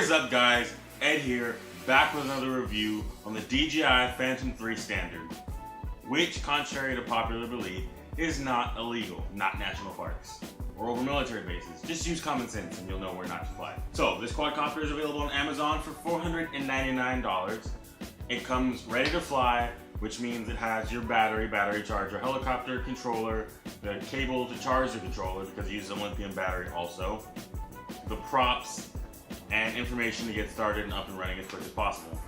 is up, guys? Ed here, back with another review on the DJI Phantom 3 Standard, which, contrary to popular belief, is not illegal, not national parks, or over military bases. Just use common sense and you'll know where not to fly. So, this quadcopter is available on Amazon for $499. It comes ready to fly, which means it has your battery charger, helicopter controller, the cable to charge the controller because it uses a lithium battery also, the props, and information to get started and up and running as quick as possible.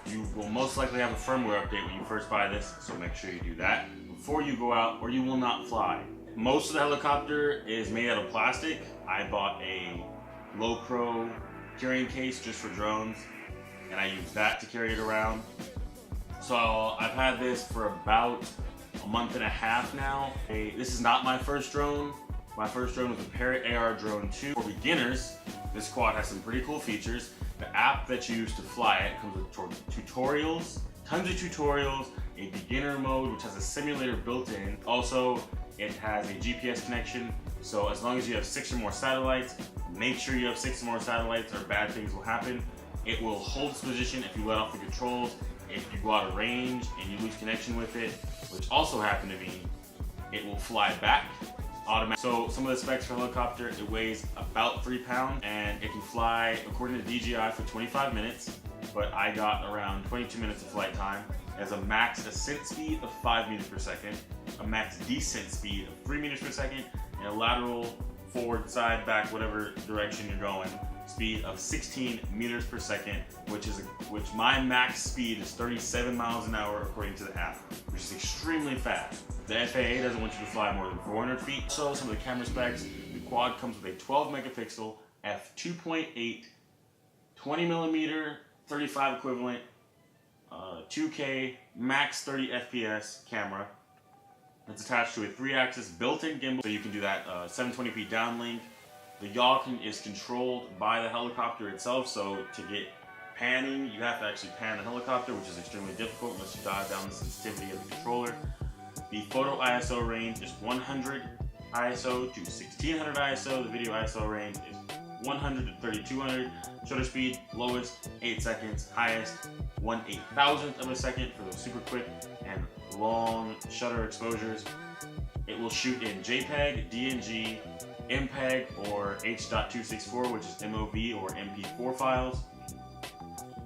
You will most likely have a firmware update when you first buy this, so make sure you do that before you go out or you will not fly. Most of the helicopter is made out of plastic. I bought a low pro carrying case just for drones, and I use that to carry it around. So I've had this for about a month and a half now. This is not my first drone. My first drone was a Parrot AR Drone 2. For beginners, this quad has some pretty cool features. The app that you use to fly it comes with tutorials, tons of tutorials, a beginner mode which has a simulator built in. Also, it has a GPS connection, so as long as you have 6 or more satellites, make sure you have 6 or more satellites or bad things will happen. It will hold its position if you let off the controls. If you go out of range and you lose connection with it, which also happened to me, it will fly back automatic. So some of the specs for a helicopter, it weighs about 3 pounds and it can fly, according to DJI, for 25 minutes, but I got around 22 minutes of flight time. It has a max ascent speed of 5 meters per second, a max descent speed of 3 meters per second, and a lateral, forward, side, back, whatever direction you're going, speed of 16 meters per second, which my max speed is 37 miles an hour according to the app, which is extremely fast. The FAA doesn't want you to fly more than 400 feet. So some of the camera specs, the quad comes with a 12 megapixel f2.8, 20 millimeter, 35 equivalent, 2K, max 30 FPS camera. It's attached to a 3-axis built-in gimbal, so you can do that 720p downlink. The yaw is controlled by the helicopter itself, so to get panning, you have to actually pan the helicopter, which is extremely difficult unless you dial down the sensitivity of the controller. The photo ISO range is 100 ISO to 1600 ISO. The video ISO range is 100 to 3200. Shutter speed, lowest 8 seconds, highest 1/8000th of a second for the super quick and long shutter exposures. It will shoot in JPEG, DNG, MPEG, or H.264, which is MOV or MP4 files.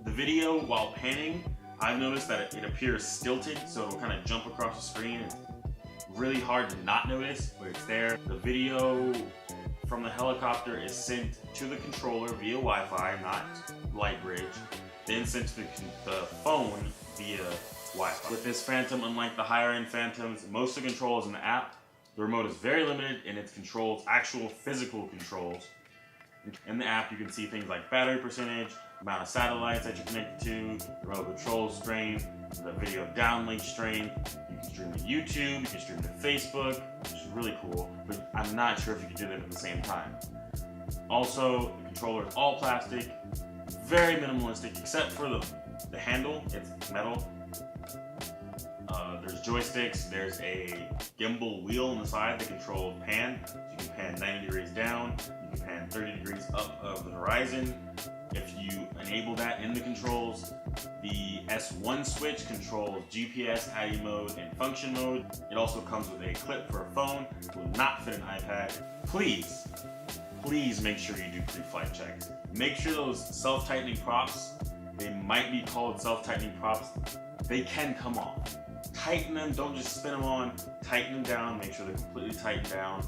The video, while panning, I've noticed that it appears stilted, so it'll kind of jump across the screen. It's really hard to not notice, but it's there. The video from the helicopter is sent to the controller via Wi-Fi, not Lightbridge, then sent to the phone via Wi-Fi. With this Phantom, unlike the higher-end Phantoms, most of the controls in the app, the remote is very limited in its controls, actual physical controls. In the app, you can see things like battery percentage, amount of satellites that you're connected to, the remote control strength, the video downlink strength. You can stream to YouTube, you can stream to Facebook, which is really cool, but I'm not sure if you can do them at the same time. Also, the controller is all plastic, very minimalistic, except for the handle, it's metal. There's joysticks, there's a gimbal wheel on the side that controls pan. So you can pan 90 degrees down, you can pan 30 degrees up of the horizon. If you enable that in the controls, the S1 switch controls GPS, ADI mode, and function mode. It also comes with a clip for a phone. It will not fit an iPad. Please make sure you do pre-flight checks. Make sure those self-tightening props, they might be called self-tightening props, they can come off. Tighten them, don't just spin them on, tighten them down, make sure they're completely tightened down.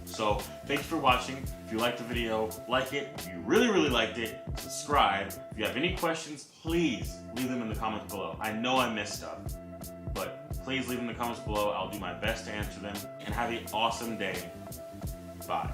So, thanks for watching. If you liked the video, like it. If you really liked it, subscribe. If you have any questions, please leave them in the comments below. I know I missed stuff, but please leave them in the comments below. I'll do my best to answer them. And have an awesome day. Bye.